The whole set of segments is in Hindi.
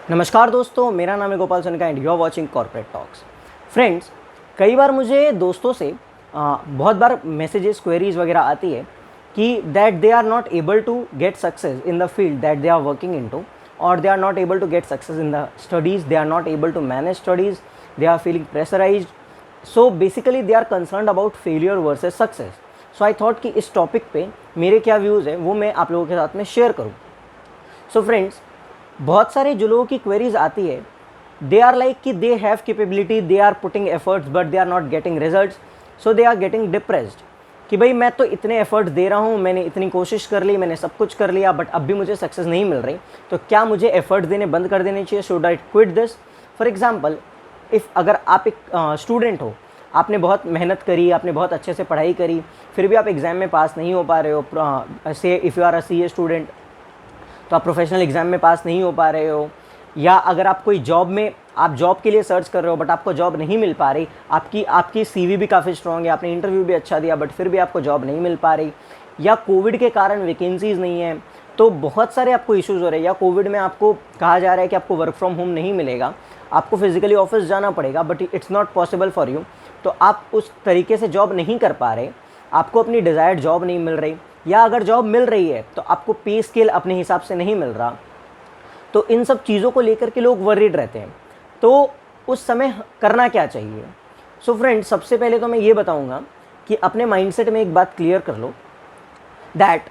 नमस्कार दोस्तों, मेरा नाम है Gopal Sonka and you are watching corporate talks. Friends, कई बार मुझे दोस्तों से बहुत बार मैसेजेस क्वेरीज वगैरह आती है कि that they are not able to get success in the field that they are working into, और they are not able to get success in the studies, they are not able to manage studies, they are feeling pressurised. So basically they are concerned about failure versus success. So I thought कि इस टॉपिक पे मेरे क्या व्यूज़ हैं वो मैं आप लोगों के साथ में शेयर करूँ। सो फ्रेंड्स, बहुत सारे जो लोगों की क्वेरीज आती है, दे आर लाइक कि they have capability, they are putting efforts but they are not getting results, so they are getting depressed कि भाई मैं तो इतने एफर्ट्स दे रहा हूँ, मैंने इतनी कोशिश कर ली, मैंने सब कुछ कर लिया, बट अब भी मुझे सक्सेस नहीं मिल रही, तो क्या मुझे एफर्ट्स देने बंद कर देने चाहिए? Should I quit this? For example, if अगर आप एक स्टूडेंट हो, आपने बहुत मेहनत करी, आपने बहुत अच्छे से पढ़ाई करी, फिर भी आप एग्ज़ाम में पास नहीं हो पा रहे हो, say if you are a CA student तो आप प्रोफेशनल एग्ज़ाम में पास नहीं हो पा रहे हो, या अगर आप कोई जॉब में आप जॉब के लिए सर्च कर रहे हो बट आपको जॉब नहीं मिल पा रही, आपकी CV भी काफ़ी स्ट्रॉन्ग है, आपने इंटरव्यू भी अच्छा दिया बट फिर भी आपको जॉब नहीं मिल पा रही, या कोविड के कारण वैकेंसीज़ नहीं है, तो बहुत सारे आपको इश्यूज़ हो रहे हैं, या कोविड में आपको कहा जा रहा है कि आपको वर्क फ्रॉम होम नहीं मिलेगा, आपको फिजिकली ऑफिस जाना पड़ेगा but it's not possible for you, तो आप उस तरीके से जॉब नहीं कर पा रहे, आपको अपनी डिज़ायर्ड जॉब नहीं मिल रही, या अगर जॉब मिल रही है तो आपको पे स्केल अपने हिसाब से नहीं मिल रहा, तो इन सब चीज़ों को लेकर के लोग वरीड रहते हैं। तो उस समय करना क्या चाहिए? सो फ्रेंड्स, सबसे पहले तो मैं ये बताऊंगा कि अपने माइंडसेट में एक बात क्लियर कर लो, दैट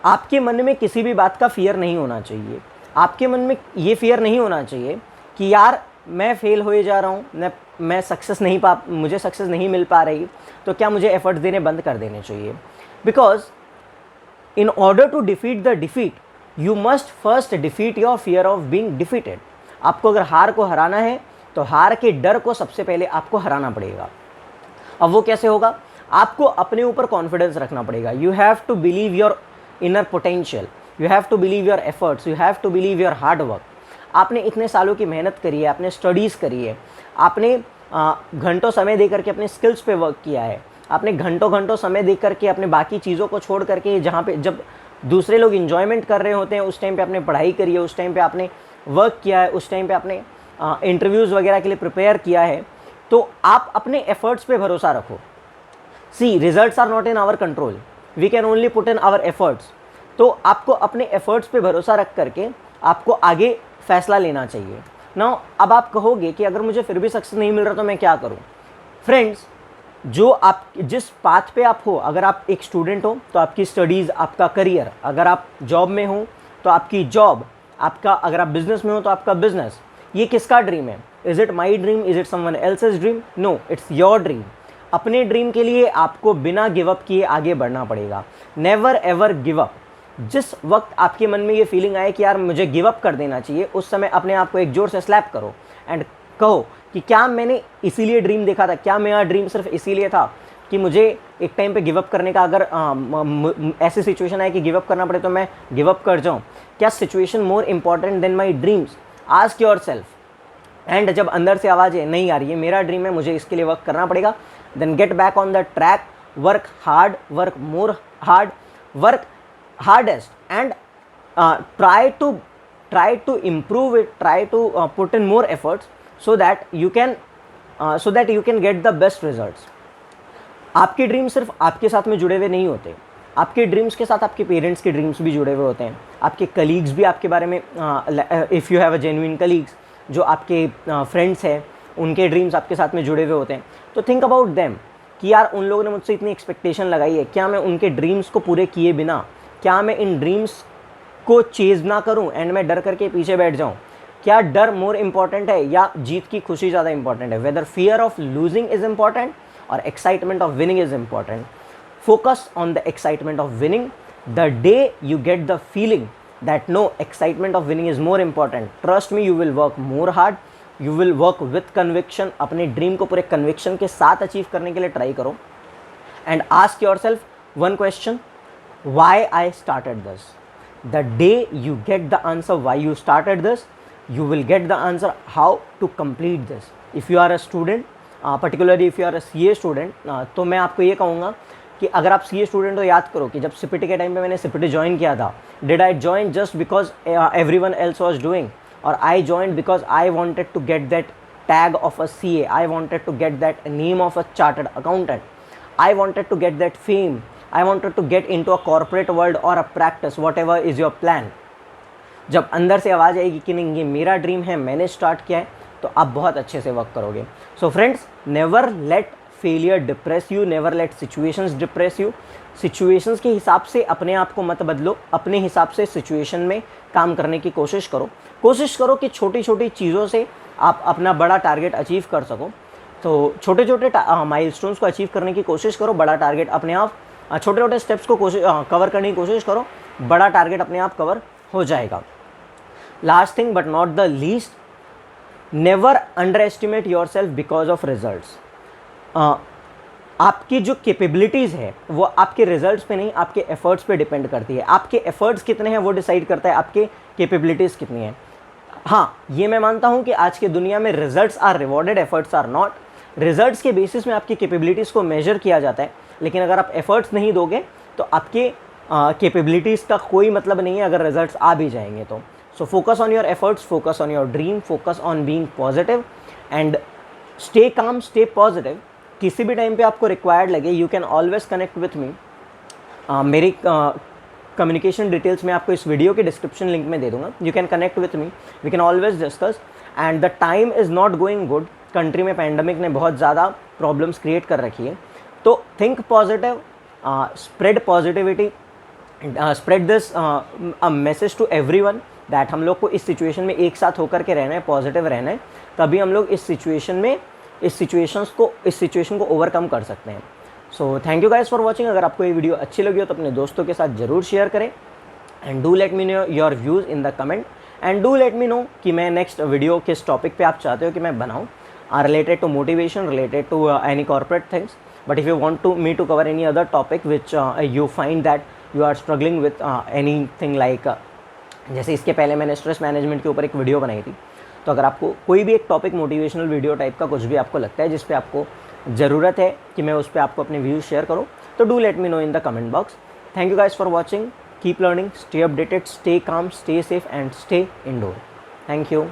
आपके मन में किसी भी बात का फियर नहीं होना चाहिए। आपके मन में ये फियर नहीं होना चाहिए कि यार मैं फेल होए जा रहा हूँ, मैं सक्सेस नहीं मुझे सक्सेस नहीं मिल पा रही, तो क्या मुझे एफर्ट्स देने बंद कर देने चाहिए? Because in order to defeat the defeat, you must first defeat your fear of being defeated. आपको अगर हार को हराना है तो हार के डर को सबसे पहले आपको हराना पड़ेगा। अब वो कैसे होगा? आपको अपने ऊपर कॉन्फिडेंस रखना पड़ेगा। You have to believe your inner potential, you have to believe your efforts, you have to believe your hard work. आपने इतने सालों की मेहनत करी है, आपने स्टडीज़ करी है, आपने घंटों समय दे करके अपने स्किल्स पे वर्क किया है, आपने घंटों घंटों समय दे करके अपने बाकी चीज़ों को छोड़ करके, जहाँ पे जब दूसरे लोग इन्जॉयमेंट कर रहे होते हैं उस टाइम पे आपने पढ़ाई करी है, उस टाइम पे आपने वर्क किया है, उस टाइम पे आपने इंटरव्यूज़ वगैरह के लिए प्रिपेयर किया है, तो आप अपने एफर्ट्स पे भरोसा रखो। See, results are not in our control, we can only put in our efforts. तो आपको अपने एफर्ट्स पे भरोसा रख करके आपको आगे फैसला लेना चाहिए ना। अब आप कहोगे कि अगर मुझे फिर भी सक्सेस नहीं मिल रहा तो मैं क्या करूँ? फ्रेंड्स, जो आप जिस पाथ पे आप हो, अगर आप एक स्टूडेंट हो तो आपकी स्टडीज़, आपका करियर, अगर आप जॉब में हो तो आपकी जॉब, आपका अगर आप बिजनेस में हो तो आपका बिजनेस, ये किसका ड्रीम है? Is it my dream? Is it someone else's dream? No, it's your dream. अपने ड्रीम के लिए आपको बिना गिव अप किए आगे बढ़ना पड़ेगा। Never ever give up. जिस वक्त आपके मन में ये फीलिंग आए कि यार मुझे गिव अप कर देना चाहिए, उस समय अपने आप को एक जोर से स्लैप करो एंड कहो कि क्या मैंने इसीलिए ड्रीम देखा था? क्या मेरा ड्रीम सिर्फ इसीलिए था कि मुझे एक टाइम पे गिव अप करने का, अगर ऐसी सिचुएशन आए कि गिव अप करना पड़े तो मैं गिव अप कर जाऊं? क्या situation more important than my dreams? Ask yourself. And जब अंदर से आवाज़ है नहीं यार ये मेरा ड्रीम है, मुझे इसके लिए वर्क करना पड़ेगा, then get back on the track, work hard, work more hard, work hardest and try to improve it, try to put in more efforts so that you can get the best results. आपके ड्रीम सिर्फ आपके साथ में जुड़े हुए नहीं होते, आपके ड्रीम्स के साथ आपके पेरेंट्स के ड्रीम्स भी जुड़े हुए होते हैं, आपके कलीग्स भी आपके बारे में, if you have a genuine colleagues, जो आपके फ्रेंड्स हैं उनके ड्रीम्स आपके साथ में जुड़े हुए होते हैं। तो थिंक अबाउट देम कि यार उन लोगों ने मुझसे इतनी एक्सपेक्टेशन लगाई है, क्या मैं उनके ड्रीम्स को पूरे किए बिना, क्या मैं इन ड्रीम्स को चेज़ ना करूं एंड मैं डर करके पीछे बैठ जाऊं? क्या डर मोर इंपॉर्टेंट है या जीत की खुशी ज़्यादा इंपॉर्टेंट है? Whether fear of losing is important और excitement of winning is important? Focus on the excitement of winning. The day you get the feeling that no, excitement of winning is more important, trust me, you will work more hard, you will work with conviction. अपने ड्रीम को पूरे कन्विक्शन के साथ अचीव करने के लिए ट्राई करो and ask yourself one question, why I started this? The day you get the answer why you started this, you will get the answer how to complete this. If you are a student, particularly if you are a CA student, तो मैं आपको ये कहूँगा कि अगर आप CA स्टूडेंट तो याद करो कि जब CPT के टाइम पे मैंने CPT ज्वाइन किया था, did I join just because everyone else was doing, or I joined because I wanted to get that tag of a CA, I wanted to get that name of a chartered accountant, I wanted to get that fame, I wanted to get into a corporate world or a practice, whatever is your plan. जब अंदर से आवाज़ आएगी कि नहीं ये मेरा ड्रीम है, मैंने स्टार्ट किया है, तो आप बहुत अच्छे से वर्क करोगे. So friends, never let failure depress you, never let situations depress you. Situations के हिसाब से अपने आप को मत बदलो, अपने हिसाब से सिचुएशन में काम करने की कोशिश करो. कोशिश करो कि छोटी छोटी चीज़ों से आप अपना बड़ा टारगेट अचीव कर सको. तो छोटे छोटे माइलस्टोन्स को अचीव करने की कोशिश करो, बड़ा टारगेट अपने आप, छोटे छोटे स्टेप्स को कवर करने की कोशिश करो, बड़ा टारगेट अपने आप कवर हो जाएगा. Last thing but not the least, never under estimate your self because of results. आपकी जो कैपेबिलिटीज़ है वो आपके रिजल्ट्स पे नहीं, आपके एफर्ट्स पे डिपेंड करती है. आपके एफर्ट्स कितने हैं वो डिसाइड करता है आपके कैपेबिलिटीज़ कितनी हैं. हाँ, ये मैं मानता हूँ कि आज के दुनिया में results are rewarded, efforts are not. Results के बेसिस में आपकी कैपेबिलिटीज़ को मेजर किया जाता है, लेकिन अगर आप एफर्ट्स नहीं दोगे तो आपके कैपेबिलिटीज़ का कोई मतलब नहीं है अगर रिजल्ट्स आ भी जाएंगे तो. So focus on your efforts, focus on your dream, focus on being positive and stay calm, stay positive. किसी भी टाइम पे आपको रिक्वायर्ड लगे, you can always connect with मी. मेरी कम्युनिकेशन डिटेल्स मैं आपको इस वीडियो के डिस्क्रिप्शन लिंक में दे दूंगा. You can connect with me, we can always discuss. And the time is not going good. Country में पैंडमिक ने बहुत ज़्यादा प्रॉब्लम्स क्रिएट कर रखी है. तो think positive, spread positivity, spread this message to everyone that हम लोग को इस सिचुएशन में एक साथ होकर के रहना है, पॉजिटिव रहना है, तभी हम लोग इस सिचुएशन को ओवरकम कर सकते हैं. So thank you guys for watching. अगर आपको ये वीडियो अच्छी लगी हो तो अपने दोस्तों के साथ ज़रूर शेयर करें. And do let me know your views in the comment. And do let me know कि मैं नेक्स्ट वीडियो किस टॉपिक पे आप चाहते हो कि मैं बनाऊँ, related to motivation, related to any corporate things. But if you want me to cover any other topic which you find that you are struggling with anything like जैसे इसके पहले मैंने स्ट्रेस मैनेजमेंट के ऊपर एक वीडियो बनाई थी. तो अगर आपको कोई भी एक टॉपिक मोटिवेशनल वीडियो टाइप का कुछ भी आपको लगता है जिस पे आपको ज़रूरत है कि मैं उस पर आपको अपने व्यूज़ शेयर करूँ, तो do let me know in the comment box. Thank you guys for watching. Keep learning, stay updated, stay calm, stay safe and stay indoor. Thank you.